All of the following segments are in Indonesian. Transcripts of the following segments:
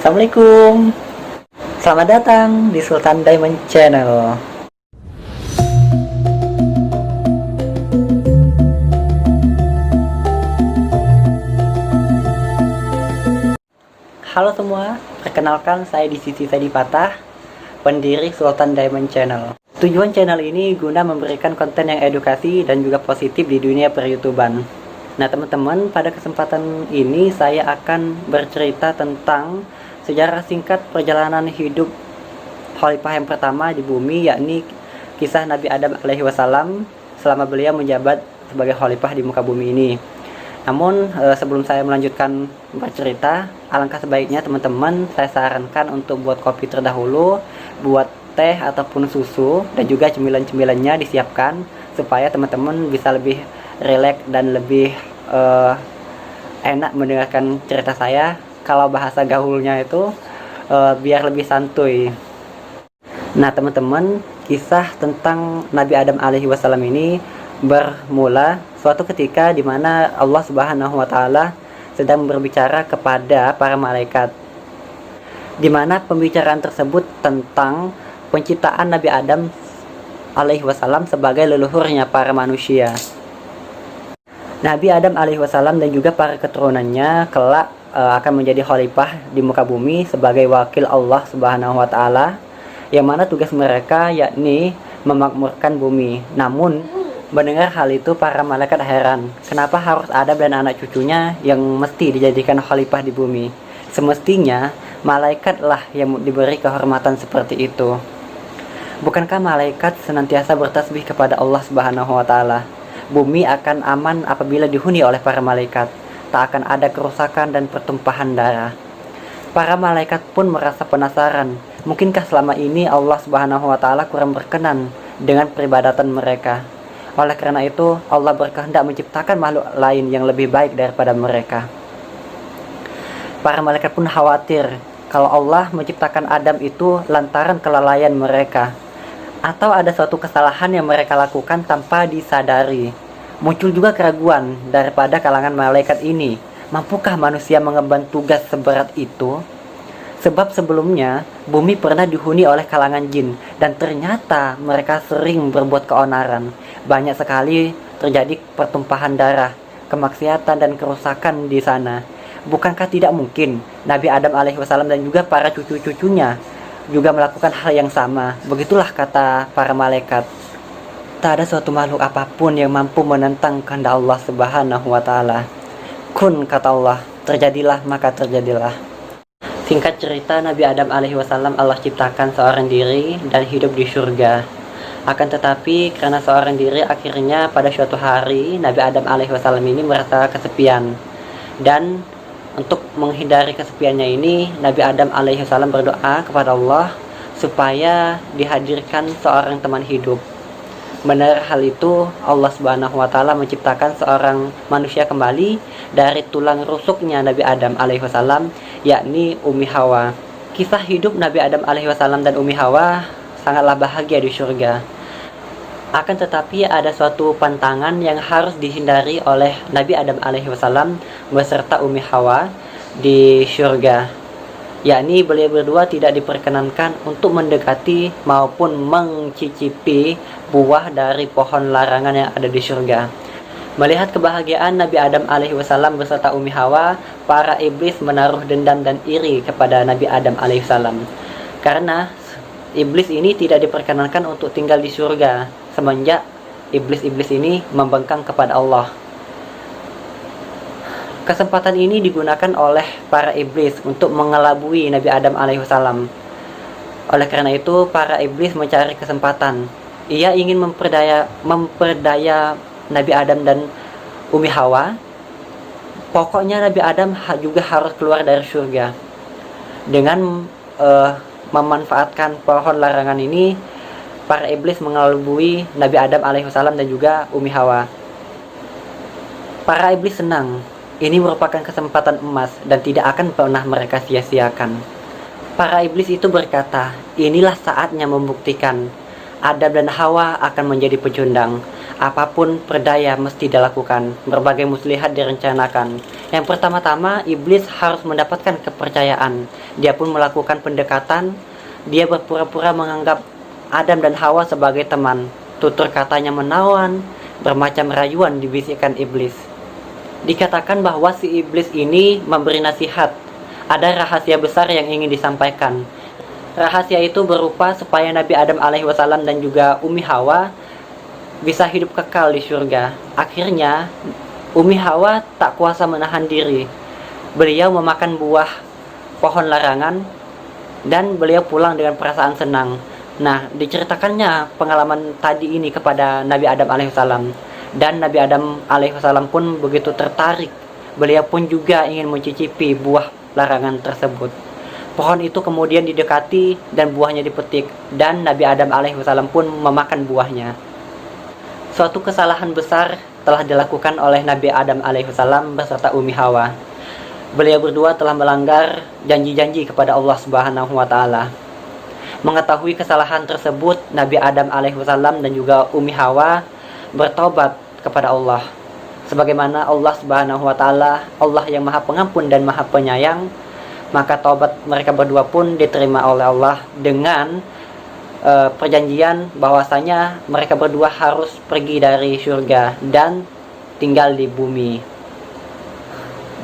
Assalamualaikum. Selamat datang di Sultan Diamond Channel. Halo semua, perkenalkan saya di Sisi Tadi Patah, pendiri Sultan Diamond Channel. Tujuan channel ini guna memberikan konten yang edukasi dan juga positif di dunia per-YouTuban. Nah teman-teman, pada kesempatan ini saya akan bercerita tentang sejarah singkat perjalanan hidup Khalifah yang pertama di bumi, yakni kisah Nabi Adam alaihi wasallam selama beliau menjabat sebagai khalifah di muka bumi ini. Namun sebelum saya melanjutkan bercerita, alangkah sebaiknya teman-teman saya sarankan untuk buat kopi terdahulu, buat teh ataupun susu, dan juga cemilan-cemilannya disiapkan supaya teman-teman bisa lebih rileks dan lebih enak mendengarkan cerita saya. Kalau bahasa gaulnya itu biar lebih santuy. Nah teman-teman, kisah tentang Nabi Adam alaihi wasallam ini bermula suatu ketika di mana Allah Subhanahu wa taala sedang berbicara kepada para malaikat, di mana pembicaraan tersebut tentang penciptaan Nabi Adam alaihi wasallam sebagai leluhurnya para manusia. Nabi Adam alaihi wasallam dan juga para keturunannya kelak akan menjadi khalifah di muka bumi sebagai wakil Allah Subhanahu wa taala, yang mana tugas mereka yakni memakmurkan bumi. Namun mendengar hal itu, para malaikat heran, kenapa harus Adam dan anak cucunya yang mesti dijadikan khalifah di bumi? Semestinya malaikatlah yang diberi kehormatan seperti itu. Bukankah malaikat senantiasa bertasbih kepada Allah Subhanahu wa taala? Bumi akan aman apabila dihuni oleh para malaikat. Tak akan ada kerusakan dan pertumpahan darah. Para malaikat pun merasa penasaran, mungkinkah selama ini Allah Subhanahu wa taala kurang berkenan dengan peribadatan mereka? Oleh karena itu, Allah berkehendak menciptakan makhluk lain yang lebih baik daripada mereka. Para malaikat pun khawatir kalau Allah menciptakan Adam itu lantaran kelalaian mereka, atau ada suatu kesalahan yang mereka lakukan tanpa disadari. Muncul juga keraguan daripada kalangan malaikat ini, mampukah manusia mengemban tugas seberat itu? Sebab sebelumnya bumi pernah dihuni oleh kalangan jin, dan ternyata mereka sering berbuat keonaran. Banyak sekali terjadi pertumpahan darah, kemaksiatan dan kerusakan di sana. Bukankah tidak mungkin Nabi Adam alaihi wasallam dan juga para cucu-cucunya juga melakukan hal yang sama? Begitulah kata para malaikat. Tak ada suatu makhluk apapun yang mampu menentang kehendak Allah Subhanahu wa taala. Kun, kata Allah, terjadilah maka terjadilah. Singkat cerita, Nabi Adam alaihi wasallam Allah ciptakan seorang diri dan hidup di surga. Akan tetapi karena seorang diri, akhirnya pada suatu hari Nabi Adam alaihi wasallam ini merasa kesepian. Dan untuk menghindari kesepiannya ini, Nabi Adam alaihi wasallam berdoa kepada Allah supaya dihadirkan seorang teman hidup. Benar hal itu, Allah Subhanahu wa taala menciptakan seorang manusia kembali dari tulang rusuknya Nabi Adam alaihi wasallam, yakni Ummi Hawa. Kisah hidup Nabi Adam alaihi wasallam dan Ummi Hawa sangatlah bahagia di surga. Akan tetapi ada suatu pantangan yang harus dihindari oleh Nabi Adam alaihi wasallam beserta Ummi Hawa di surga, yakni beliau berdua tidak diperkenankan untuk mendekati maupun mencicipi buah dari pohon larangan yang ada di surga. Melihat kebahagiaan Nabi Adam alaihi wasallam beserta Ummi Hawa, para iblis menaruh dendam dan iri kepada Nabi Adam alaihi wasallam. Karena iblis ini tidak diperkenankan untuk tinggal di surga semenjak iblis-iblis ini membangkang kepada Allah. Kesempatan ini digunakan oleh para iblis untuk mengelabui Nabi Adam alaihi wasallam. Oleh karena itu, para iblis mencari kesempatan. Ia ingin memperdaya Nabi Adam dan Ummi Hawa. Pokoknya Nabi Adam juga harus keluar dari surga. Dengan memanfaatkan pohon larangan ini, para iblis mengelabui Nabi Adam alaihi wasallam dan juga Ummi Hawa. Para iblis senang. Ini merupakan kesempatan emas dan tidak akan pernah mereka sia-siakan. Para iblis itu berkata, inilah saatnya membuktikan Adam dan Hawa akan menjadi pecundang. Apapun berdaya mesti dilakukan, berbagai muslihat direncanakan. Yang pertama-tama, iblis harus mendapatkan kepercayaan. Dia pun melakukan pendekatan. Dia berpura-pura menganggap Adam dan Hawa sebagai teman. Tutur katanya menawan, bermacam rayuan dibisikkan iblis. Dikatakan bahwa si iblis ini memberi nasihat. Ada rahasia besar yang ingin disampaikan. Rahasia itu berupa supaya Nabi Adam alaihissalam dan juga Umi Hawa bisa hidup kekal di surga. Akhirnya Umi Hawa tak kuasa menahan diri. Beliau memakan buah pohon larangan dan beliau pulang dengan perasaan senang. Nah, diceritakannya pengalaman tadi ini kepada Nabi Adam alaihissalam, dan Nabi Adam alaihissalam pun begitu tertarik. Beliau pun juga ingin mencicipi buah larangan tersebut. Pohon itu kemudian didekati dan buahnya dipetik, dan Nabi Adam alaihissalam pun memakan buahnya. Suatu kesalahan besar telah dilakukan oleh Nabi Adam alaihissalam beserta Umi Hawa. Beliau berdua telah melanggar janji-janji kepada Allah Subhanahu wa taala. Mengetahui kesalahan tersebut, Nabi Adam alaihissalam dan juga Umi Hawa bertobat kepada Allah. Sebagaimana Allah Subhanahu wa taala, Allah yang Maha Pengampun dan Maha Penyayang, maka taubat mereka berdua pun diterima oleh Allah dengan perjanjian bahwasanya mereka berdua harus pergi dari surga dan tinggal di bumi.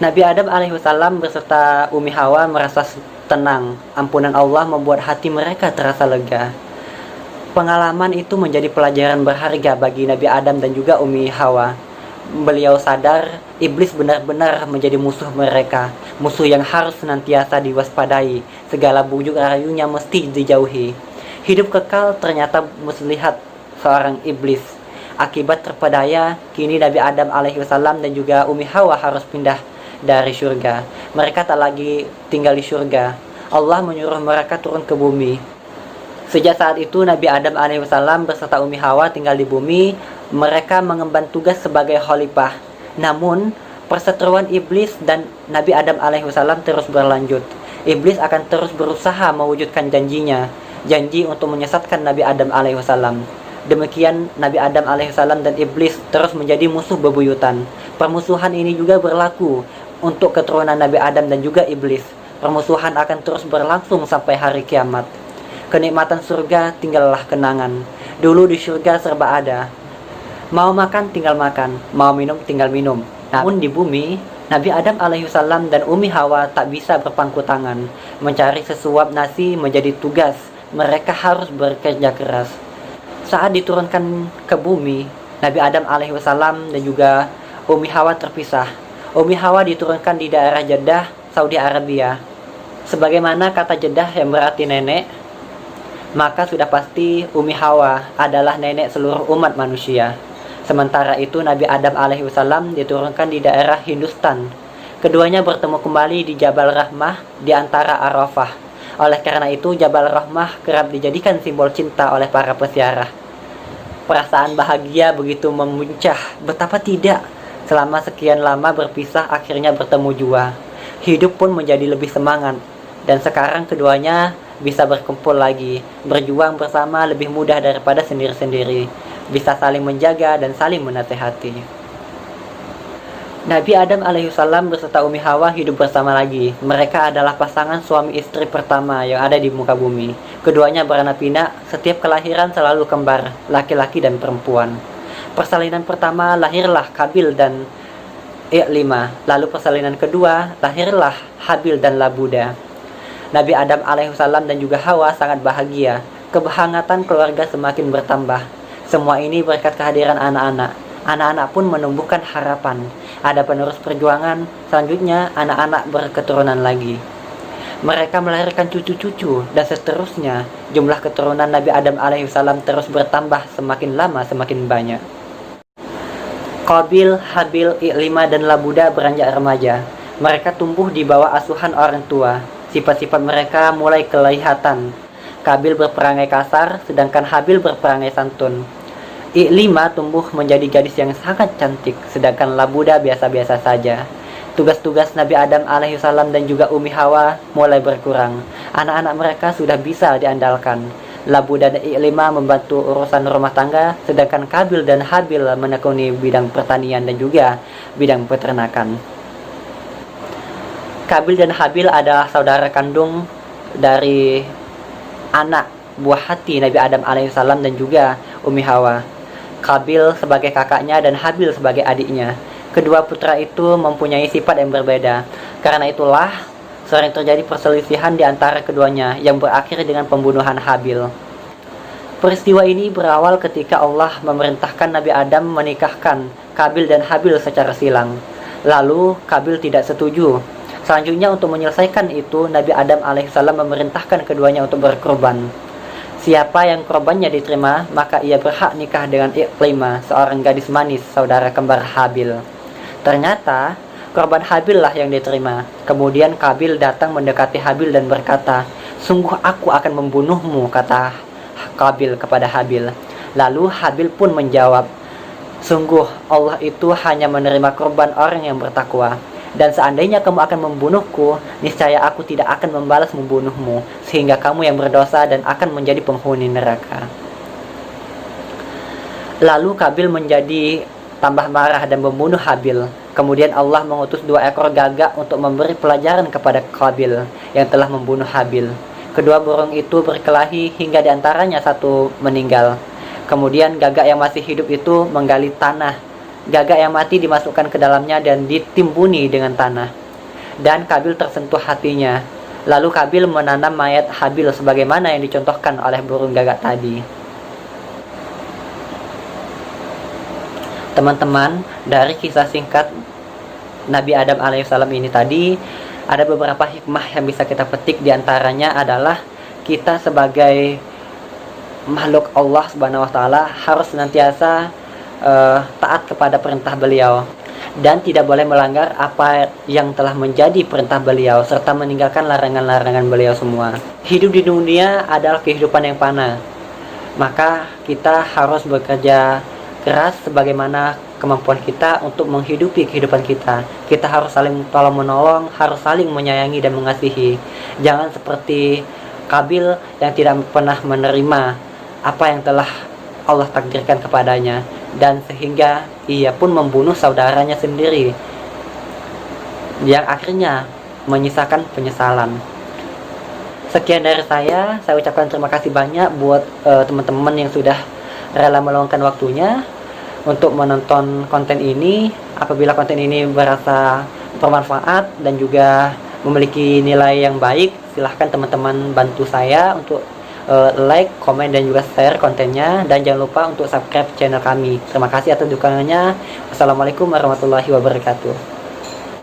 Nabi Adam alaihissalam beserta Umi Hawa merasa tenang. Ampunan Allah membuat hati mereka terasa lega. Pengalaman itu menjadi pelajaran berharga bagi Nabi Adam dan juga Umi Hawa. Beliau sadar iblis benar-benar menjadi musuh mereka, musuh yang harus senantiasa diwaspadai. Segala bujuk rayunya mesti dijauhi. Hidup kekal ternyata muslihat seorang iblis. Akibat terpedaya, kini Nabi Adam alaihissalam dan juga Umi Hawa harus pindah dari surga. Mereka tak lagi tinggal di surga. Allah menyuruh mereka turun ke bumi. Sejak saat itu Nabi Adam alaihissalam beserta Umi Hawa tinggal di bumi. Mereka mengemban tugas sebagai khalifah. Namun perseteruan iblis dan Nabi Adam alaihissalam terus berlanjut. Iblis akan terus berusaha mewujudkan janjinya, janji untuk menyesatkan Nabi Adam alaihissalam. Demikian Nabi Adam alaihissalam dan iblis terus menjadi musuh bebuyutan. Permusuhan ini juga berlaku untuk keturunan Nabi Adam dan juga iblis. Permusuhan akan terus berlangsung sampai hari kiamat. Kenikmatan surga tinggallah kenangan. Dulu di surga serba ada. Mau makan tinggal makan, mau minum tinggal minum. Namun di bumi, Nabi Adam alaihissalam dan Umi Hawa tak bisa berpangku tangan. Mencari sesuap nasi menjadi tugas. Mereka harus bekerja keras. Saat diturunkan ke bumi, Nabi Adam alaihissalam dan juga Umi Hawa terpisah. Umi Hawa diturunkan di daerah Jeddah, Saudi Arabia. Sebagaimana kata Jeddah yang berarti nenek, maka sudah pasti Umi Hawa adalah nenek seluruh umat manusia. Sementara itu Nabi Adam alaihissalam diturunkan di daerah Hindustan. Keduanya bertemu kembali di Jabal Rahmah di antara Arafah. Oleh karena itu Jabal Rahmah kerap dijadikan simbol cinta oleh para peziarah. Perasaan bahagia begitu memuncah. Betapa tidak, selama sekian lama berpisah akhirnya bertemu jua. Hidup pun menjadi lebih semangat. Dan sekarang keduanya bisa berkumpul lagi. Berjuang bersama lebih mudah daripada sendiri-sendiri. Bisa saling menjaga dan saling menasehati. Nabi Adam alaihissalam beserta Umi Hawa hidup bersama lagi. Mereka adalah pasangan suami istri pertama yang ada di muka bumi. Keduanya beranak pinak, setiap kelahiran selalu kembar, laki-laki dan perempuan. Persalinan pertama lahirlah Kabil dan I'lima. Lalu persalinan kedua lahirlah Habil dan Labuda. Nabi Adam alaihissalam dan juga Hawa sangat bahagia. Kehangatan keluarga semakin bertambah. Semua ini berkat kehadiran anak-anak. Anak-anak pun menumbuhkan harapan. Ada penerus perjuangan. Selanjutnya anak-anak berketurunan lagi. Mereka melahirkan cucu-cucu dan seterusnya. Jumlah keturunan Nabi Adam alaihissalam terus bertambah, semakin lama semakin banyak. Qabil, Habil, I'lima dan Labuda beranjak remaja. Mereka tumbuh di bawah asuhan orang tua. Sifat-sifat mereka mulai kelihatan. Qabil berperangai kasar, sedangkan Habil berperangai santun. I'lima tumbuh menjadi gadis yang sangat cantik, sedangkan Labuda biasa-biasa saja. Tugas-tugas Nabi Adam alaihissalam dan juga Umi Hawa mulai berkurang. Anak-anak mereka sudah bisa diandalkan. Labu dan Iklima membantu urusan rumah tangga, sedangkan Kabil dan Habil menekuni bidang pertanian dan juga bidang peternakan. Kabil dan Habil adalah saudara kandung dari anak buah hati Nabi Adam alaihissalam dan juga Umi Hawa. Kabil sebagai kakaknya dan Habil sebagai adiknya. Kedua putra itu mempunyai sifat yang berbeda. Karena itulah sering terjadi perselisihan di antara keduanya yang berakhir dengan pembunuhan Habil. Peristiwa ini berawal ketika Allah memerintahkan Nabi Adam menikahkan Kabil dan Habil secara silang. Lalu Kabil tidak setuju. Selanjutnya untuk menyelesaikan itu, Nabi Adam alaihissalam memerintahkan keduanya untuk berkorban. Siapa yang korbannya diterima, maka ia berhak nikah dengan Iklima, seorang gadis manis saudara kembar Habil. Ternyata korban Habil lah yang diterima. Kemudian Kabil datang mendekati Habil dan berkata, "Sungguh aku akan membunuhmu," kata Kabil kepada Habil. Lalu Habil pun menjawab, "Sungguh Allah itu hanya menerima korban orang yang bertakwa. Dan seandainya kamu akan membunuhku, niscaya aku tidak akan membalas membunuhmu, sehingga kamu yang berdosa dan akan menjadi penghuni neraka." Lalu Kabil menjadi tambah marah dan membunuh Habil. Kemudian Allah mengutus 2 ekor gagak untuk memberi pelajaran kepada Kabil yang telah membunuh Habil. Kedua burung itu berkelahi hingga diantaranya satu meninggal. Kemudian gagak yang masih hidup itu menggali tanah. Gagak yang mati dimasukkan ke dalamnya dan ditimbuni dengan tanah. Dan Kabil tersentuh hatinya. Lalu Kabil menanam mayat Habil sebagaimana yang dicontohkan oleh burung gagak tadi. Teman-teman, dari kisah singkat Nabi Adam alaihissalam ini tadi, ada beberapa hikmah yang bisa kita petik. Diantaranya adalah kita sebagai makhluk Allah subhanahu wa ta'ala harus senantiasa taat kepada perintah beliau dan tidak boleh melanggar apa yang telah menjadi perintah beliau serta meninggalkan larangan-larangan beliau semua. Hidup di dunia adalah kehidupan yang fana, maka kita harus bekerja keras sebagaimana kemampuan kita untuk menghidupi kehidupan kita. Kita harus saling tolong-menolong, harus saling menyayangi dan mengasihi. Jangan seperti Kabil yang tidak pernah menerima apa yang telah Allah takdirkan kepadanya, dan sehingga ia pun membunuh saudaranya sendiri yang akhirnya menyisakan penyesalan. Sekian dari saya ucapkan terima kasih banyak buat teman-teman yang sudah rela meluangkan waktunya untuk menonton konten ini. Apabila konten ini berasa bermanfaat dan juga memiliki nilai yang baik, silahkan teman-teman bantu saya untuk like, komen, dan juga share kontennya. Dan jangan lupa untuk subscribe channel kami. Terima kasih atas dukungannya. Wassalamualaikum warahmatullahi wabarakatuh.